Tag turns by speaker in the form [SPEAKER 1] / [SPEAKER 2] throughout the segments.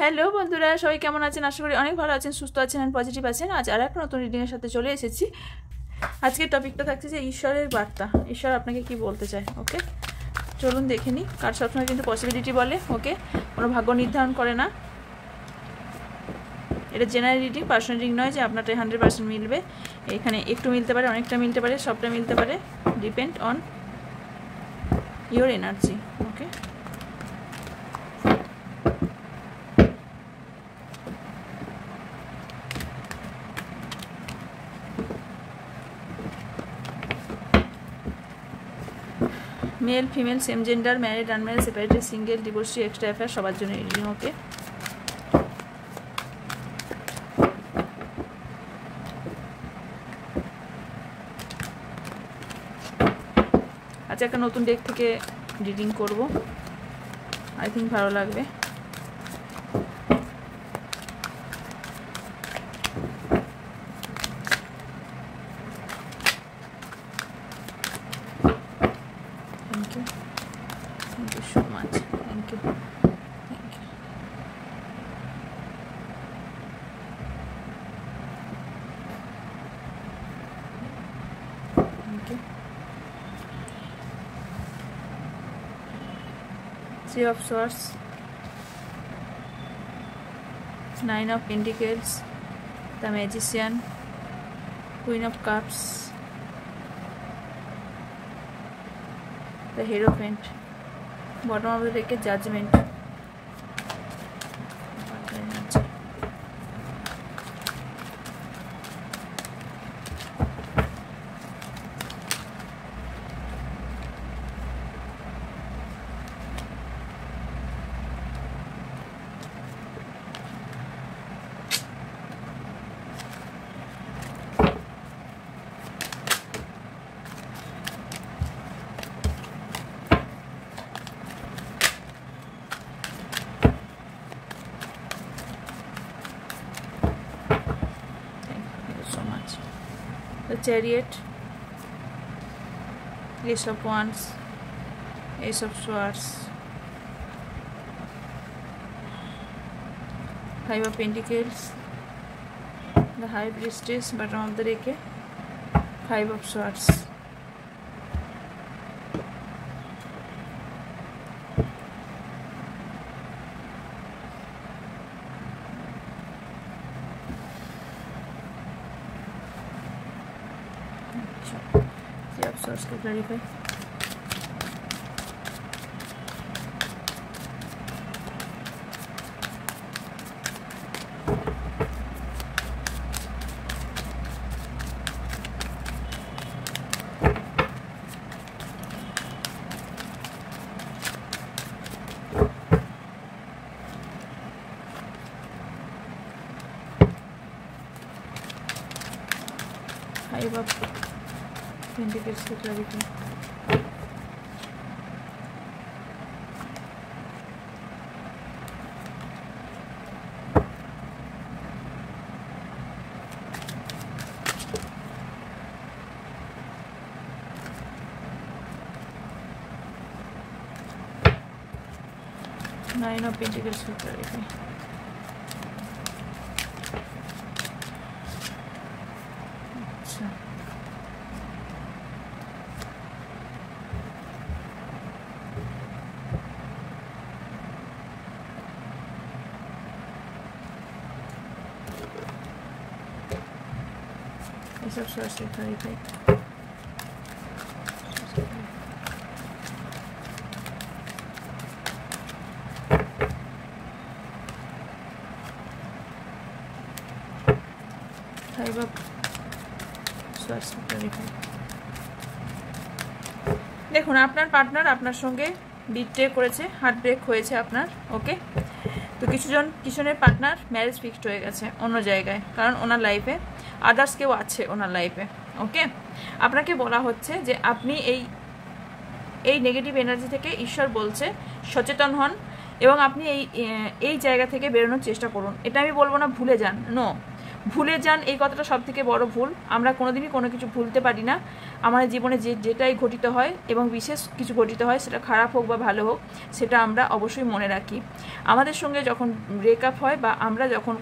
[SPEAKER 1] Hello বন্ধুরা, সবাই কেমন আছেন? আশা করি অনেক ভালো আছেন, সুস্থ আছেন আর পজিটিভ আছেন। আজ আর একটা নতুন রিডিংয়ের সাথে চলে এসেছি। আজকের টপিকটা থাকছে যে ঈশ্বরের বার্তা, ঈশ্বর আপনাকে কি বলতে চায়। ওকে, চলুন দেখে নিই। কার সবসময় কিন্তু পসিবিলিটি বলে, ওকে, কোনো ভাগ্য নির্ধারণ করে না। এটা জেনারেল রিডিং, পার্সোনাল রিডিং নয় যে আপনারটা 100% মিলবে। এখানে একটু মিলতে পারে, অনেকটা মিলতে পারে, সবটা মিলতে পারে, depend on your energy. Okay, male female same gender, married unmarried, separated, single, divorcee, extra affair, সবার জন্য রিডিং। ওকে, আচ্ছা, একটা নতুন ডেক থেকে রিডিং করব, আই থিঙ্ক ভালো লাগবে। Thank you so much. Thank you. Thank you. Thank you. Three of Swords, Nine of Pentacles, the Magician, Queen of Cups, the Hierophant, bottom of the deck is Judgment. The Chariot, Ace of Wands, Ace of Swords, Five of Pentacles, the High Priestess, bottom of the deck, Five of Swords. Three of Swords को clarify. Five of Pentacles को clarify. Nine of Pentacles को clarify. अच्छा, ये सब Swords को clarify. Five of Swords को clarify. দেখুন, আপনার পার্টনার আপনার সঙ্গে বিট্রে করেছে, হার্ট ব্রেক হয়েছে আপনার। ওকে, তো কিছুজনের পার্টনার ম্যারেজ ফিক্সড হয়ে গেছে অন্য জায়গায়, কারণ ওনার লাইফে আদার্স কেউ আছে ওনার লাইফে। ওকে, আপনাকে বলা হচ্ছে যে আপনি এই নেগেটিভ এনার্জি থেকে, ঈশ্বর বলছে, সচেতন হন এবং আপনি এই জায়গা থেকে বেরোনোর চেষ্টা করুন। এটা আমি বলবো না ভুলে যান, নো, ভুলে যান, এই কথাটা সবথেকে বড় ভুল। আমরা কোনোদিনই কোনো কিছু ভুলতে পারি না। আমাদের জীবনে যেটাই ঘটিত হয় এবং বিশেষ কিছু ঘটিত হয়, সেটা খারাপ হোক বা ভালো হোক, সেটা আমরা অবশ্যই মনে রাখি। আমাদের সঙ্গে যখন ব্রেকআপ হয় বা আমরা যখন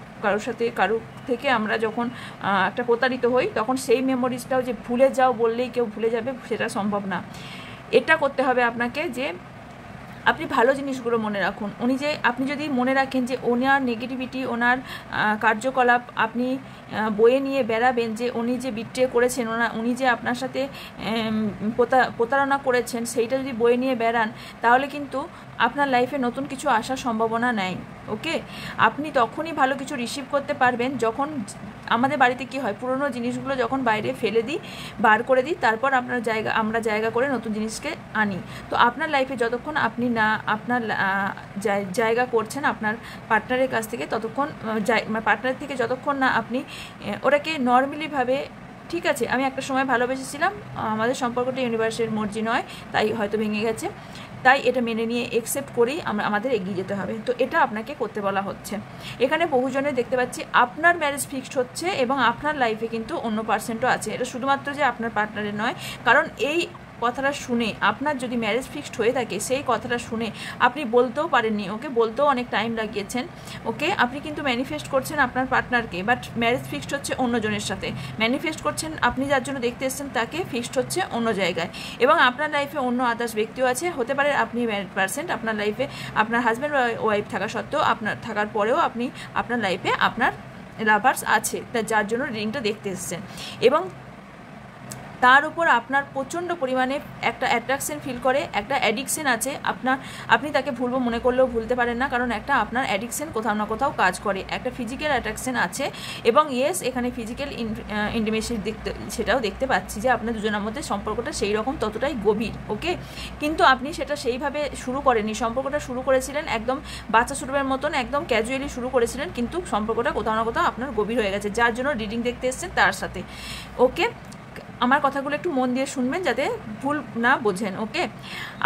[SPEAKER 1] কারো থেকে আমরা যখন একটা প্রতারিত হই, তখন সেই মেমোরিজটাও যে ভুলে যাও বললেই কেউ ভুলে যাবে, সেটা সম্ভব না। এটা করতে হবে আপনাকে যে আপনি ভালো জিনিসগুলো মনে রাখুন। আপনি যদি মনে রাখেন যে ওনার নেগেটিভিটি, ওনার কার্যকলাপ আপনি বয়ে নিয়ে বেড়াবেন, যে উনি যে বিট্রে করেছেন, উনি যে আপনার সাথে প্রতারণা করেছেন, সেইটা যদি বয়ে নিয়ে বেড়ান, তাহলে কিন্তু আপনার লাইফে নতুন কিছু আসার সম্ভাবনা নেই। ওকে, আপনি তখনই ভালো কিছু রিসিভ করতে পারবেন যখন আমাদের বাড়িতে কি হয়, পুরনো জিনিসগুলো যখন বাইরে ফেলে দিই, বার করে দিই, তারপর আমরা জায়গা করে নতুন জিনিসকে আনি। তো আপনার লাইফে যতক্ষণ আপনি না আপনার জায়গা করছেন আপনার পার্টনারের কাছ থেকে, ততক্ষণ পার্টনারের থেকে যতক্ষণ না আপনি ওটাকে নর্মালিভাবে, ঠিক আছে আমি একটা সময় ভালোবেসেছিলাম, আমাদের সম্পর্কটা ইউনিভার্সের মর্জি নয়, তাই হয়তো ভেঙে গেছে, তাই এটা মেনে নিয়ে একসেপ্ট করেই আমাদের এগিয়ে যেতে হবে। তো এটা আপনাকে করতে বলা হচ্ছে। এখানে বহুজনে দেখতে পাচ্ছি আপনার ম্যারেজ ফিক্সড হচ্ছে এবং আপনার লাইফে কিন্তু অন্য পার্সেন্টও আছে। এটা শুধুমাত্র যে আপনার পার্টনারের নয়, কারণ এই কথাটা শুনে, আপনার যদি ম্যারেজ ফিক্সড হয়ে থাকে, সেই কথাটা শুনে আপনি বলতেও পারেননি, ওকে বলতেও অনেক টাইম লাগিয়েছেন, ওকে আপনি কিন্তু ম্যানিফেস্ট করছেন আপনার পার্টনারকে, বাট ম্যারেজ ফিক্সড হচ্ছে অন্যজনের সাথে। ম্যানিফেস্ট করছেন আপনি যার জন্য দেখতে এসেছেন তাকে, ফিক্সড হচ্ছে অন্য জায়গায়। এবং আপনার লাইফে অন্য আদার্স ব্যক্তিও আছে, হতে পারে আপনি ম্যারিড পার্সেন্ট, আপনার লাইফে আপনার হাজব্যান্ড বা ওয়াইফ থাকা সত্ত্বেও, আপনার থাকার পরেও আপনার লাইফে আপনার লাভার্স আছে, যার জন্য রিডিংটা দেখতে এসেছেন। এবং তার উপর আপনার প্রচণ্ড পরিমাণে একটা অ্যাট্রাকশন ফিল করে, একটা অ্যাডিকশন আছে আপনি তাকে ভুলবো মনে করলেও ভুলতে পারেন না, কারণ একটা আপনার অ্যাডিকশন কোথাও না কোথাও কাজ করে, একটা ফিজিক্যাল অ্যাট্রাকশন আছে। এবং ইয়েস, এখানে ফিজিক্যাল ইন্টিমেসি সেটাও দেখতে পাচ্ছি যে আপনার দুজনের মধ্যে সম্পর্কটা সেই রকম ততটাই গভীর, ওকে। কিন্তু আপনি সেটা সেইভাবে শুরু করেননি, সম্পর্কটা শুরু করেছিলেন একদম বাচ্চা শুরুর মতন, একদম ক্যাজুয়ালি শুরু করেছিলেন, কিন্তু সম্পর্কটা কোথাও না কোথাও আপনার গভীর হয়ে গেছে, যার জন্য রিডিং দেখতে এসেছেন তার সাথে, ওকে। আমার কথাগুলো একটু মন দিয়ে শুনবেন যাতে ভুল না বোঝেন, ওকে।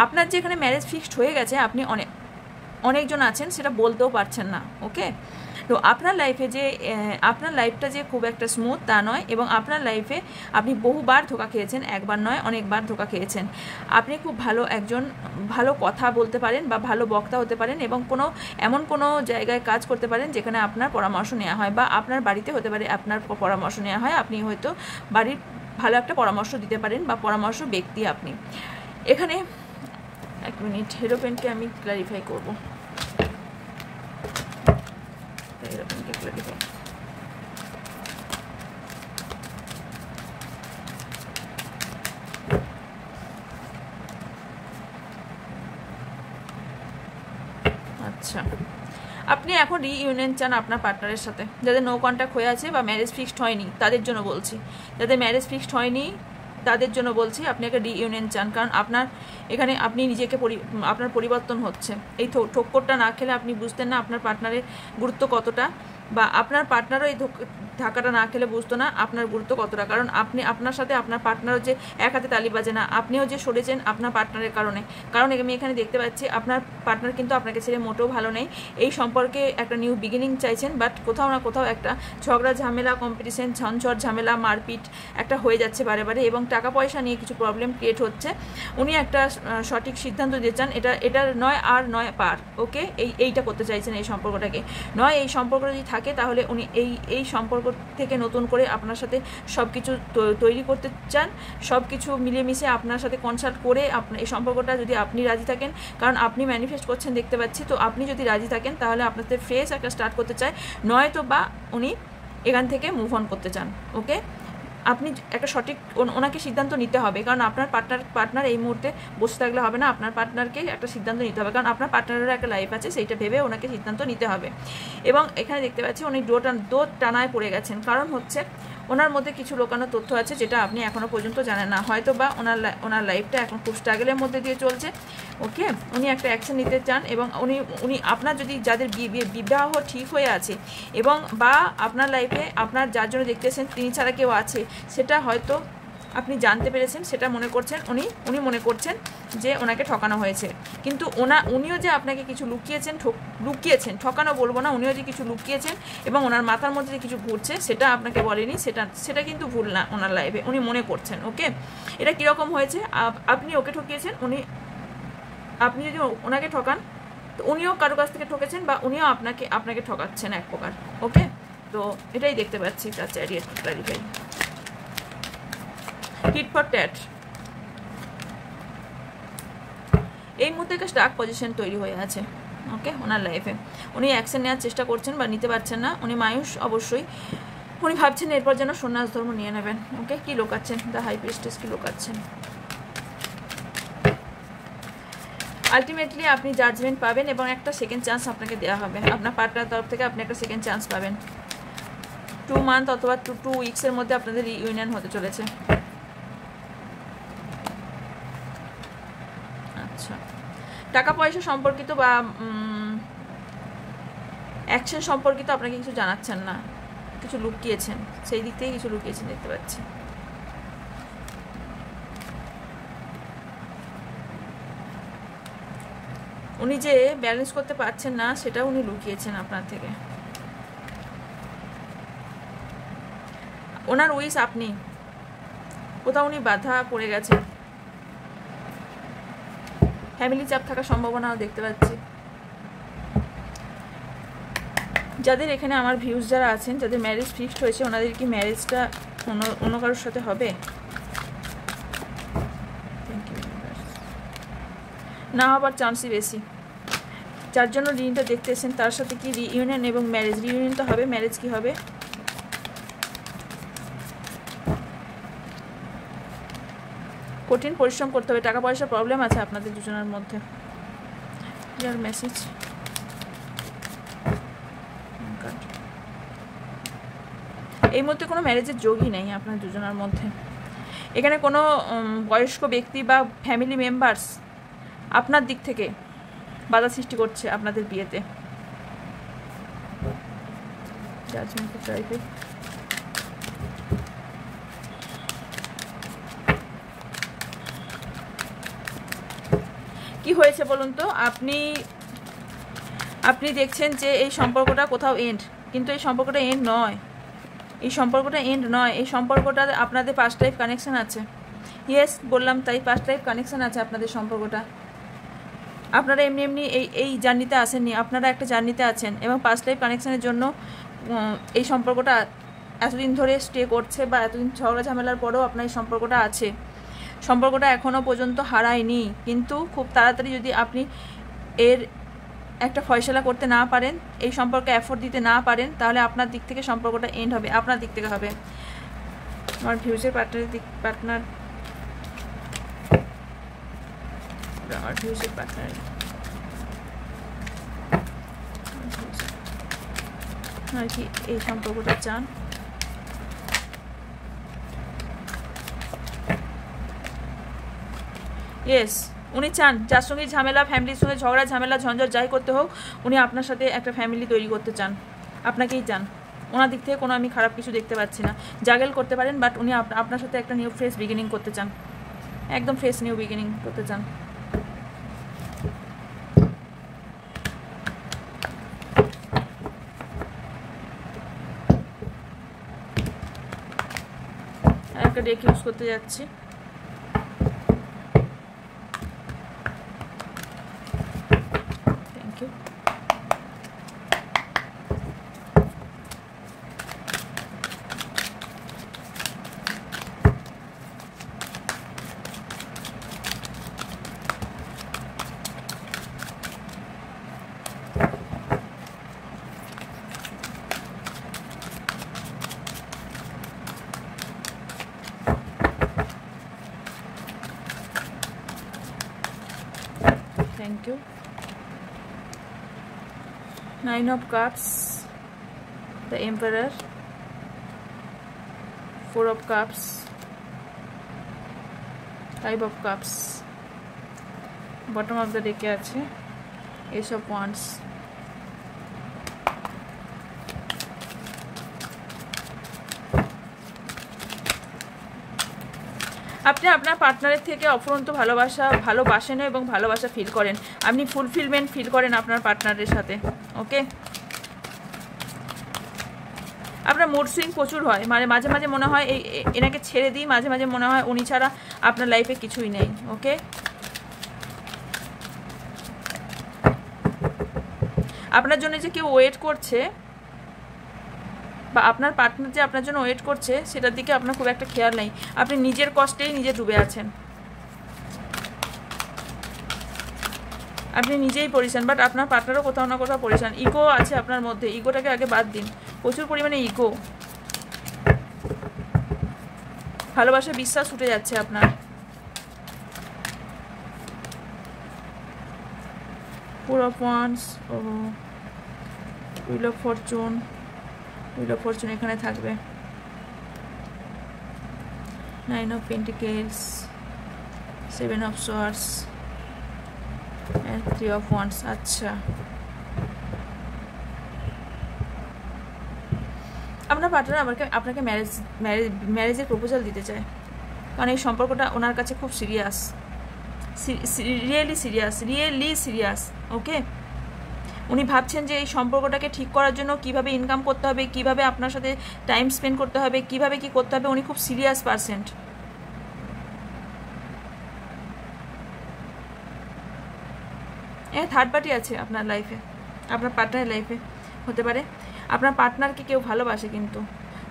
[SPEAKER 1] আপনার যে এখানে ম্যারেজ ফিক্সড হয়ে গেছে, আপনি অনেকজন আছেন সেটা বলতেও পারছেন না, ওকে। তো আপনার লাইফে যে আপনার লাইফটা যে খুব একটা স্মুথ তা নয়, এবং আপনার লাইফে আপনি বহুবার ধোঁকা খেয়েছেন, একবার নয় অনেকবার ধোঁকা খেয়েছেন। আপনি খুব ভালো কথা বলতে পারেন বা ভালো বক্তা হতে পারেন, এবং এমন কোনো জায়গায় কাজ করতে পারেন যেখানে আপনার পরামর্শ নেওয়া হয়, বা আপনার বাড়িতে হতে পারে আপনার পরামর্শ নেওয়া হয়, আপনি হয়তো বাড়ির ভালো একটা পরামর্শ দিতে পারেন বা পরামর্শ ব্যক্তি আপনি। এখানে এক মিনিট, হেরোপেনকে আমি ক্লারিফাই করব। হেরোপেনকে ক্লারিফাই, আচ্ছা আপনি এখন রিইউনিয়ন চান আপনার পার্টনারের সাথে, যাদের নো কন্ট্যাক্ট হয়ে আছে বা ম্যারেজ ফিক্সড হয়নি তাদের জন্য বলছি, যাদের ম্যারেজ ফিক্সড হয়নি তাদের জন্য বলছি, আপনি একটা রিইউনিয়ন চান, কারণ এখানে আপনি নিজেকে আপনার পরিবর্তন হচ্ছে। এই ঠক্করটা না খেলে আপনি বুঝতেন না আপনার পার্টনারের গুরুত্ব কতটা, বা আপনার পার্টনারও এই ধাক্কাটা না খেলে বুঝতো না আপনার গুরুত্ব কতটা, কারণ আপনার সাথে আপনার পার্টনারও যে এক হাতে তালি বাজে না, আপনিও যে সরেছেন আপনার পার্টনারের কারণে, কারণ আমি এখানে দেখতে পাচ্ছি আপনার পার্টনার কিন্তু আপনাকে ছেড়ে মোটেও ভালো নেই, এই সম্পর্কে একটা নিউ বিগিনিং চাইছেন, বাট কোথাও না কোথাও একটা ঝগড়া ঝামেলা, কম্পিটিশন, ঝঞ্ঝট ঝামেলা, মারপিট একটা হয়ে যাচ্ছে বারে বারে, এবং টাকা পয়সা নিয়ে কিছু প্রবলেম ক্রিয়েট হচ্ছে। উনি একটা সঠিক সিদ্ধান্ত দিতে চান, এটা নয় আর নয় পার, ওকে। এইটা করতে চাইছেন এই সম্পর্কটাকে, নয় এই সম্পর্কটা যদি থাকে তাহলে উনি এই সম্পর্ক থেকে নতুন করে আপনার সাথে সব কিছু তৈরি করতে চান, সব কিছু মিলেমিশে আপনার সাথে কনসাল্ট করে এই সম্পর্কটা, যদি আপনি রাজি থাকেন, কারণ আপনি ম্যানিফেস্ট করছেন দেখতে পাচ্ছি, তো আপনি যদি রাজি থাকেন তাহলে আপনাদের ফ্রেশ একটা স্টার্ট করতে চায়, নয়তো বা উনি এখান থেকে মুভ অন করতে চান, ওকে। আপনি একটা সঠিক ওনাকে সিদ্ধান্ত নিতে হবে, কারণ আপনার পার্টনার এই মুহূর্তে বসে থাকলে হবে না, আপনার পার্টনারকে একটা সিদ্ধান্ত নিতে হবে, কারণ আপনার পার্টনারেরও একটা লাইফ আছে, সেইটা ভেবে ওনাকে সিদ্ধান্ত নিতে হবে। এবং এখানে দেখতে পাচ্ছি উনি দোর টানায় পড়ে গেছেন, কারণ হচ্ছে ওনার মধ্যে কিছু লোকানো তথ্য আছে যেটা আপনি এখনও পর্যন্ত জানেন না, হয়তো বা ওনার লাইফটা এখন খুব স্ট্রাগলের মধ্যে দিয়ে চলছে, ওকে। উনি একটা অ্যাকশন নিতে চান, এবং উনি আপনার যদি যাদের বিবাহ ঠিক হয়ে আছে, এবং বা আপনার লাইফে আপনার যার জন্য দেখতেছেন তিনি ছাড়া কেউ আছে, সেটা হয়তো আপনি জানতে পেরেছেন সেটা মনে করছেন, উনি মনে করছেন যে ওনাকে ঠকানো হয়েছে, কিন্তু উনিও যে আপনাকে কিছু লুকিয়েছেন, ঠকানো বলবো না, উনিও যে কিছু লুকিয়েছেন এবং ওনার মাথার মধ্যে যে কিছু ঘুরছে সেটা আপনাকে বলেনি, সেটা কিন্তু ভুল না ওনার লাইফে, উনি মনে করছেন। ওকে, এটা কীরকম হয়েছে, আপনি ওকে ঠকিয়েছেন, আপনি যদি ওনাকে ঠকান তো উনিও কারো কাছ থেকে ঠকেছেন বা উনিও আপনাকে ঠকাচ্ছেন এক প্রকার। ওকে, তো এটাই দেখতে পাচ্ছি তার চ্যারিয়েট ক্লারিফাই। টিট ফর ট্যাট, এই মুহূর্তে একটা ডার্ক পজিশন তৈরি হয়ে আছে। ওকে, ওনার লাইফে উনি অ্যাকশন নেওয়ার চেষ্টা করছেন বা নিতে পারছেন না, উনি মায়ুস অবশ্যই, উনি ভাবছেন এরপর যেন সন্ন্যাস ধর্ম নিয়ে নেবেন। ওকে, কি লোকাচ্ছেন, দ্য হাই প্রিস্টেস কি লোকাচ্ছেন। আলটিমেটলি আপনি জাজমেন্ট পাবেন এবং একটা সেকেন্ড চান্স আপনাকে দেওয়া হবে, আপনার পার্টনার তরফ থেকে আপনি একটা সেকেন্ড চান্স পাবেন। 2 মান্থ অথবা 2 উইক্সের মধ্যে আপনাদের রিইউনিয়ন হতে চলেছে। আচ্ছা, টাকা পয়সা সম্পর্কিত বা অ্যাকশন সম্পর্কিত আপনাকে কিছু জানাচ্ছেন না, কিছু লুকিয়েছেন, সেই দিক থেকে কিছু লুকিয়েছেন দেখতে পাচ্ছি। উনি যে ব্যালেন্স করতে পারছেন না সেটা উনি লুকিয়েছেন আপনার থেকে। ওনার উইশ আপনি, কোথাও উনি বাধা পড়ে গেছেন, ফ্যামিলি চাপ থাকার সম্ভাবনাও দেখতে পাচ্ছি। যাদের এখানে আমার ভিউজ যারা আছেন, যাদের ম্যারেজ ফিক্সড হয়েছে, ওনাদের কি ম্যারেজটা অন্য কারোর সাথে হবে? না হবার চান্সই বেশি। যার জন্য রিডিংটা দেখতে এসেছেন তার সাথে কি রিইউনিয়ন এবং ম্যারেজ, রিইউনিয়ন তো হবে, ম্যারেজ কি হবে? কঠিন পরিশ্রম করতে হবে, টাকা পয়সার প্রবলেম আছে আপনাদের দুজনের মধ্যে। ইয়ার মেসেজ, এই মধ্যে কোনো ম্যারেজের যোগই নেই আপনার দুজনের মধ্যে। এখানে কোনো বয়স্ক ব্যক্তি বা ফ্যামিলি মেম্বার্স আপনার দিক থেকে বাধা সৃষ্টি করছে আপনাদের বিয়েতে। কি হয়েছে বলুন তো? আপনি দেখছেন যে এই সম্পর্কটা কোথাও এন্ড, কিন্তু এই সম্পর্কটা এন্ড নয়, এই সম্পর্কটা এন্ড নয়, এই সম্পর্কটা আপনাদের পাস্ট লাইফ কানেকশন আছে। ইয়েস, বললাম তাই, পাস্ট লাইফ কানেকশন আছে আপনাদের সম্পর্কটা। আপনারা এমনি এই জার্নিতে আসেননি, আপনারা একটা জার্নিতে আছেন এবং পাস্ট লাইফ কানেকশনের জন্য এই সম্পর্কটা এতদিন ধরে স্টে করছে বা এতদিন ঝগড়া ঝামেলার পরেও আপনার এই সম্পর্কটা আছে। সম্পর্কটা এখনও পর্যন্ত হারায়নি, কিন্তু খুব তাড়াতাড়ি যদি আপনি এর একটা ফয়সলা করতে না পারেন, এই সম্পর্কে এফোর্ট দিতে না পারেন, তাহলে আপনার দিক থেকে সম্পর্কটা এন্ড হবে, আপনার দিক থেকে হবে। আমার ভিউজের পার্টনার আর কি এই সম্পর্কটা চান। ইয়েস, উনি চান যার সঙ্গে ঝামেলা, ফ্যামিলির সঙ্গে ঝগড়া ঝামেলা ঝঞ্ঝট যাই করতে হোক, উনি আপনার সাথে একটা ফ্যামিলি তৈরি করতে চান, আপনাকেই চান। ওনার দিক থেকে কোনো আমি খারাপ কিছু দেখতে পাচ্ছি না। জাগেল করতে পারেন, বাট উনি আপনার সাথে একটা নিউ ফ্রেশ বিগিনিং করতে চান, একদম ফ্রেশ নিউ বিগিনিং করতে চান। একটা ডেক ইউজ করতে যাচ্ছি। Thank you. Thank you. 9 of Cups, the Emperor, 4 of Cups, 5 of Cups, bottom of the deck আছে Ace of Wands, আপনি আপনার পার্টনারের থেকে অফুরন্ত ভালোবাসেনও এবং ভালোবাসা ফিল করেন। আপনি ফুলফিলমেন্ট ফিল করেন আপনার পার্টনারের সাথে। ওকে, আপনার মুড সুইং প্রচুর হয়, মানে মাঝে মাঝে মনে হয় এনাকে ছেড়ে দিই, মাঝে মাঝে মনে হয় উনি ছাড়া আপনার লাইফে কিছুই নেই। ওকে, আপনার জন্য যে কেউ ওয়েট করছে বা আপনার পার্টনার যে আপনার জন্য ওয়েট করছে সেটার দিকে আপনার খুব একটা খেয়াল নেই, আপনি নিজের কষ্টেই নিজে ডুবে আছেন, আপনি নিজেই পরিশান, বাট আপনার পার্টনারও কোথাও না কোথাও পরিশান। ইগো আছে আপনার মধ্যে, ইগোটাকে আগে বাদ দিন, প্রচুর পরিমাণে ইগো, ভালোবাসা বিশ্বাস উঠে যাচ্ছে আপনার। Four of Wands, Wheel of Fortune, Wheel of Fortune এখানে থাকবে, Nine of Pentacles, Seven of Swords and Three of Wands। আচ্ছা, আপনার পার্টনার আপনাকে ম্যারেজের প্রপোজাল দিতে চায়, কারণ এই সম্পর্কটা ওনার কাছে খুব সিরিয়াস, রিয়েলি সিরিয়াস। ওকে, উনি ভাবছেন যে এই সম্পর্কটাকে ঠিক করার জন্য কিভাবে ইনকাম করতে হবে, কিভাবে আপনার সাথে টাইম স্পেন্ড করতে হবে, কিভাবে কি করতে হবে, উনি খুব সিরিয়াস পার্সেন্ট। থার্ড পার্টি আছে আপনার লাইফে, আপনার পার্টনারের লাইফে হতে পারে। আপনার পার্টনারকে কেউ ভালোবাসে, কিন্তু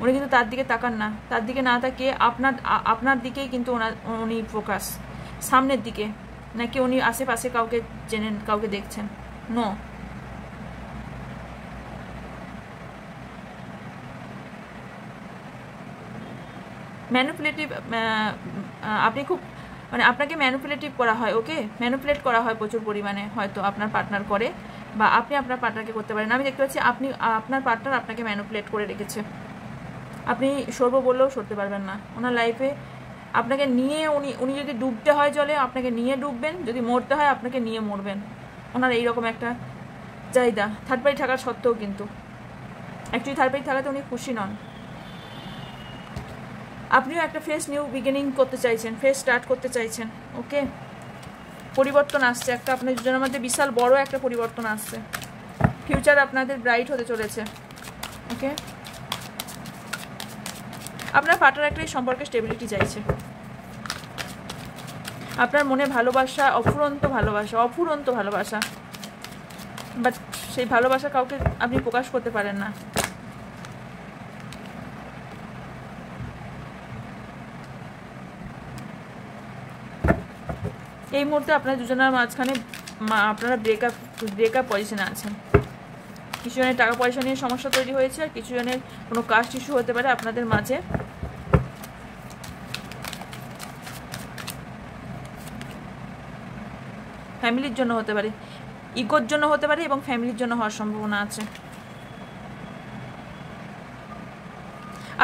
[SPEAKER 1] উনি কিন্তু তার দিকে তাকান না, তার দিকে না তাকিয়ে আপনার দিকেই কিন্তু উনি ফোকাস, সামনের দিকে, নাকি উনি আশেপাশে কাউকে চেনেন, কাউকে দেখছেন। নো, ম্যানিপুলেটিভ, আপনি খুব মানে আপনাকে ম্যানিপুলেটিভ করা হয়। ওকে, ম্যানিপুলেট করা হয় প্রচুর পরিমাণে, হয়তো আপনার পার্টনার করে বা আপনি আপনার পার্টনারকে করতে পারেন। আমি দেখতে পাচ্ছি আপনার পার্টনার আপনাকে ম্যানিপুলেট করে রেখেছে, আপনি সরবো বললেও সরতে পারবেন না ওনার লাইফে। আপনাকে নিয়ে উনি যদি ডুবতে হয় জলে আপনাকে নিয়ে ডুববেন, যদি মরতে হয় আপনাকে নিয়ে মরবেন, ওনার এইরকম একটা চাহিদা। থার্ড পার্টি থাকার সত্ত্বেও কিন্তু অ্যাকচুয়ালি থার্ড পার্টি থাকাতে উনি খুশি নন। আপনিও একটা ফ্রেশ নিউ বিগিনিং করতে চাইছেন, ফ্রেশ স্টার্ট করতে চাইছেন। ওকে, পরিবর্তন আসছে একটা, আপনার দুজনের মধ্যে বিশাল বড় একটা পরিবর্তন আসছে, ফিউচার আপনাদের ব্রাইট হতে চলেছে। ওকে, আপনার পার্টনার একটা এই সম্পর্কে স্টেবিলিটি চাইছে, আপনার মনে ভালোবাসা, অফুরন্ত ভালোবাসা, বাট সেই ভালোবাসা কাউকে আপনি প্রকাশ করতে পারেন না। এই মুহূর্তে আপনার দুজনের মাঝখানে আপনারা ব্রেকআপ পজিশনে আছেন। কিছু জনের টাকা পয়সা নিয়ে সমস্যা তৈরি হয়েছে, আর কিছু জনের কোনো কাস্ট ইস্যু হতে পারে আপনাদের মাঝে। ফ্যামিলির জন্য হতে পারে, ইগোর জন্য হতে পারে, এবং ফ্যামিলির জন্য হওয়ার সম্ভাবনা আছে।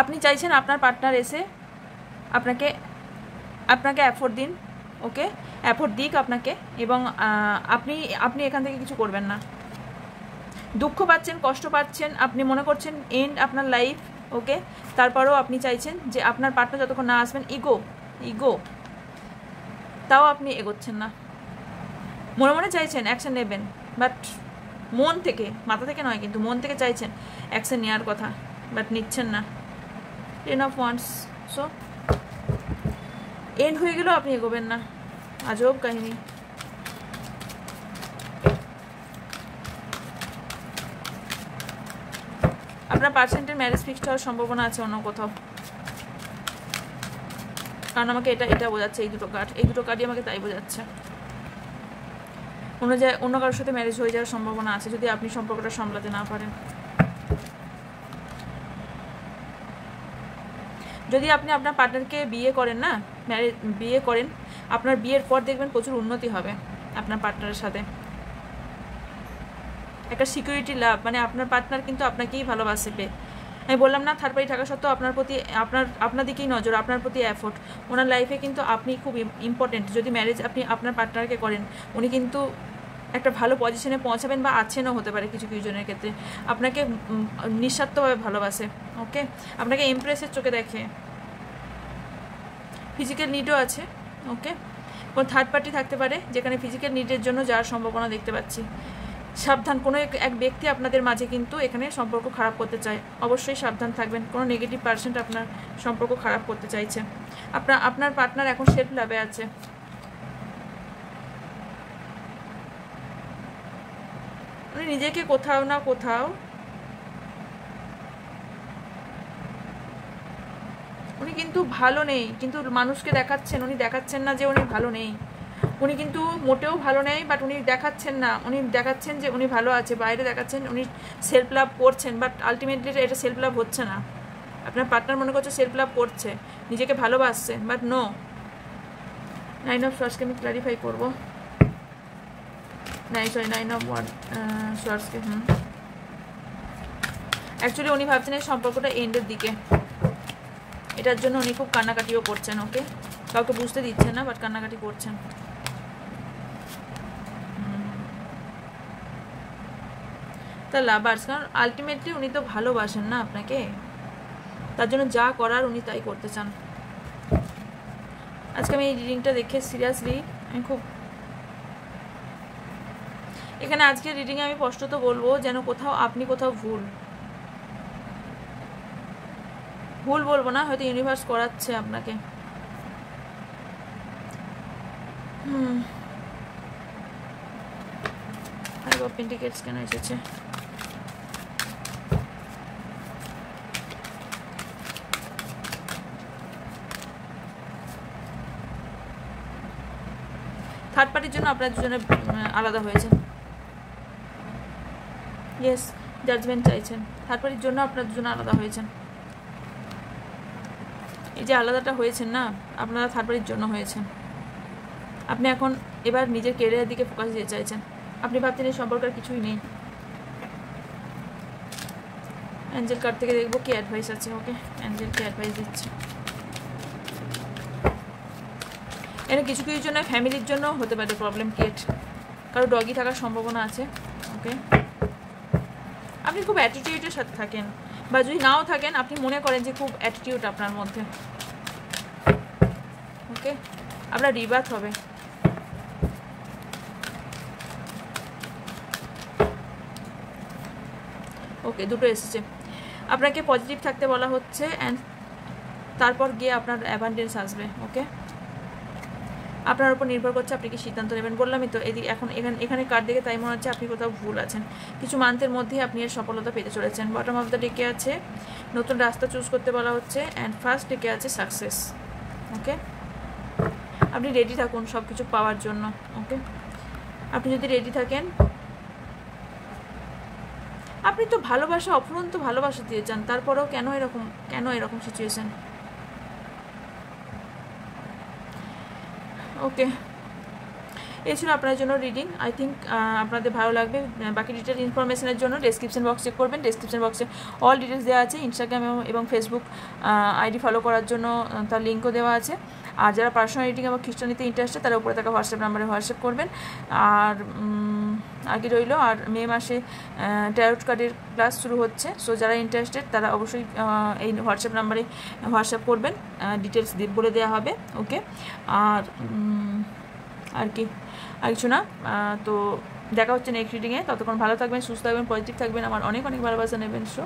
[SPEAKER 1] আপনি চাইছেন আপনার পার্টনার এসে আপনাকে অ্যাফোর্ড দিন। ওকে, অ্যাফোর্ড দিক আপনাকে, এবং আপনি এখান থেকে কিছু করবেন না। দুঃখ পাচ্ছেন, কষ্ট পাচ্ছেন, আপনি মনে করছেন এন্ড আপনার লাইফ। ওকে, তারপরেও আপনি চাইছেন যে আপনার পার্টনার যতক্ষণ না আসবেন, ইগো তাও আপনি এগোচ্ছেন না। মনে মনে চাইছেন অ্যাকশন নেবেন, বাট মন থেকে, মাথা থেকে নয়, কিন্তু মন থেকে চাইছেন অ্যাকশন নেওয়ার কথা, বাট নিচ্ছেন না। 10 of Wands, সো এন্ড হয়ে গেলেও আপনি এগোবেন না। আজব কাহিনী। আপনার পার্সেন্টের ম্যারেজ ফিক্সড হওয়ার সম্ভাবনা আছে অন্য কোথাও, কারণ আমাকে এটা বোঝাচ্ছে, এই দুটো কার্ডই আমাকে তাই বোঝাচ্ছে। অন্য কারোর সাথে ম্যারেজ হয়ে যাওয়ার সম্ভাবনা আছে যদি আপনি সম্পর্কটা সামলাতে না পারেন। যদি আপনি আপনার পার্টনারকে বিয়ে করেন না, বিয়ে করেন, আপনার বিয়ের পর দেখবেন প্রচুর উন্নতি হবে আপনার পার্টনারের সাথে, একটা সিকিউরিটি লাভ, মানে আপনার পার্টনার কিন্তু আপনাকেই ভালোবাসবে। আমি বললাম না, থার্ড পার্টি থাকা সত্ত্বেও আপনার প্রতি আপনার দিকেই নজর, আপনার প্রতি এফোর্ট। ওনার লাইফে কিন্তু আপনি খুব ইম্পর্টেন্ট। যদি ম্যারেজ আপনি আপনার পার্টনারকে করেন, উনি কিন্তু একটা ভালো পজিশনে পৌঁছাবেন, বা আছেনও হতে পারে কিছু জনের ক্ষেত্রে। আপনাকে নিঃস্বার্থভাবে ভালোবাসে। ওকে, আপনাকে ইমপ্রেসের চোখে দেখে, ফিজিক্যাল নিডও আছে। ওকে, কোন থার্ড পার্টি থাকতে পারে যেখানে ফিজিক্যাল নিডের জন্য যাওয়ার সম্ভাবনা দেখতে পাচ্ছি। সাবধান, কোনো এক ব্যক্তি আপনাদের মাঝে কিন্তু এখানে সম্পর্ক খারাপ করতে চায়, অবশ্যই সাবধান থাকবেন। কোনো নেগেটিভ পার্সেন্ট আপনার সম্পর্ক খারাপ করতে চাইছে। আপনার পার্টনার এখন সেলফ লাভে আছে। উনি নিজেকে কোথাও না কোথাও উনি কিন্তু ভালো নেই, কিন্তু মানুষকে দেখাচ্ছেন, উনি দেখাচ্ছেন না যে উনি ভালো নেই। উনি কিন্তু মোটেও ভালো নেই, বাট উনি দেখাচ্ছেন না, উনি দেখাচ্ছেন যে উনি ভালো আছে, বাইরে দেখাচ্ছেন উনি সেলফ লাভ করছেন, বাট আলটিমেটলি এটা সেলফ লাভ হচ্ছে না। আপনার পার্টনার মনে করছে সেলফ লাভ করছে, নিজেকে ভালোবাসছে, বাট নো। 9 অফ সোয়ার্ডসকে আমি ক্লারিফাই করবো। 9 অফ সোয়ার্ডসকে অ্যাকচুয়ালি উনি ভাবছেন এই সম্পর্কটা এন্ডের দিকে, এটার জন্য উনি খুব কান্নাকাটিও করছেন। ওকে, কাউকে বুঝতে দিচ্ছেন না, বাট কান্নাকাটি করছেন। তা লাভার্স, কারণ আলটিমেটলি উনি তো ভালোবাসেন না আপনাকে, তার জন্য যা করার উনি তাই করতে চান। আজকে আমি এই রিডিংটা দেখে সিরিয়াসলি আমি খুব এখানে আজকে রিডিংয়ে আমি স্পষ্টত বলবো যেন কোথাও আপনি কোথাও ভুল বলবো না, হয়তো ইউনিভার্স করাচ্ছে আপনাকে। ফাইভ অফ পেন্টিকেলস কেন এসেছে? থার্ড পার্টির জন্য আপনারা দুজনে আলাদা হয়েছেন। ইয়েস, জাজমেন্ট চাইছেন। থার্ড পার্টির জন্য আপনারা দুজনে আলাদা হয়েছেন। এই যে আলাদাটা হয়েছেন না, আপনারা থার্ড পার্টির জন্য হয়েছেন। আপনি এখন এবার নিজের কেরিয়ারের দিকে ফোকাস দিতে চাইছেন। আপনি ভাবছেন এই সম্পর্কের কিছুই নেই। অ্যাঞ্জেল কার্ড থেকে দেখবো কি অ্যাডভাইস আছে। ওকে, অ্যাঞ্জেল কি অ্যাডভাইস দিচ্ছে? এখানে কিছু কিছু জন্য ফ্যামিলির জন্য হতে পারে প্রবলেম ক্রিয়েট, কারো ডগি থাকার সম্ভাবনা আছে। ওকে, আপনি খুব অ্যাটিটিউডের সাথে থাকেন, বা যদি নাও থাকেন আপনি মনে করেন যে খুব অ্যাটিটিউড আপনার মধ্যে। ওকে, আপনার রিবার্থ হবে। ওকে, দুটো এসেছে। আপনাকে পজিটিভ থাকতে বলা হচ্ছে, অ্যান্ড তারপর গিয়ে আপনার অ্যাবান্ডেন্স আসবে। ওকে, আপনার উপর নির্ভর করছে আপনি কি সিদ্ধান্ত নেবেন। বললামই তো, এদিকে এখন এখানে কার্ড দেখে তাই মনে হচ্ছে আপনি কোথাও ভুল আছেন। কিছু মান্থের মধ্যেই আপনি এর সফলতা পেতে চলেছেন। বটম অফ দ্য ডেকে আছে নতুন রাস্তা চুজ করতে বলা হচ্ছে, অ্যান্ড ফার্স্ট ডেকে আছে সাকসেস। ওকে, আপনি রেডি থাকুন সব কিছু পাওয়ার জন্য। ওকে, আপনি যদি রেডি থাকেন, আপনি তো ভালোবাসা, অফুরন্ত ভালোবাসা দিয়ে চান, তারপরেও কেন এরকম সিচুয়েশন? ওকে, এই ছিল আপনার জন্য রিডিং। আই থিঙ্ক আপনাদের ভালো লাগবে। বাকি ডিটেল ইনফরমেশনের জন্য ডেসক্রিপশন বক্স চেক করবেন। ডেসক্রিপশন বক্সে অল ডিটেলস দেওয়া আছে। ইনস্টাগ্রাম এবং ফেসবুক আইডি ফলো করার জন্য তার লিঙ্কও দেওয়া আছে। আর যারা পার্সোনাল রিডিং এবং খ্রিস্টানিতে ইন্টারেস্টেড তারা উপরে থাকা হোয়াটসঅ্যাপ নাম্বারে হোয়াটসঅ্যাপ করবেন। আর কি রইল, আর মে মাসে ট্যারোট কার্ডের ক্লাস শুরু হচ্ছে। সো যারা ইন্টারেস্টেড তারা অবশ্যই এই হোয়াটসঅ্যাপ নাম্বারে হোয়াটসঅ্যাপ করবেন, ডিটেলস বলে দেওয়া হবে। ওকে, আর কিছু না। তো দেখা হচ্ছে নেক্সট রিডিংয়ে। ততক্ষণ ভালো থাকবেন, সুস্থ থাকবেন, পজিটিভ থাকবেন। আমার অনেক ভালোবাসা নেবেন। সো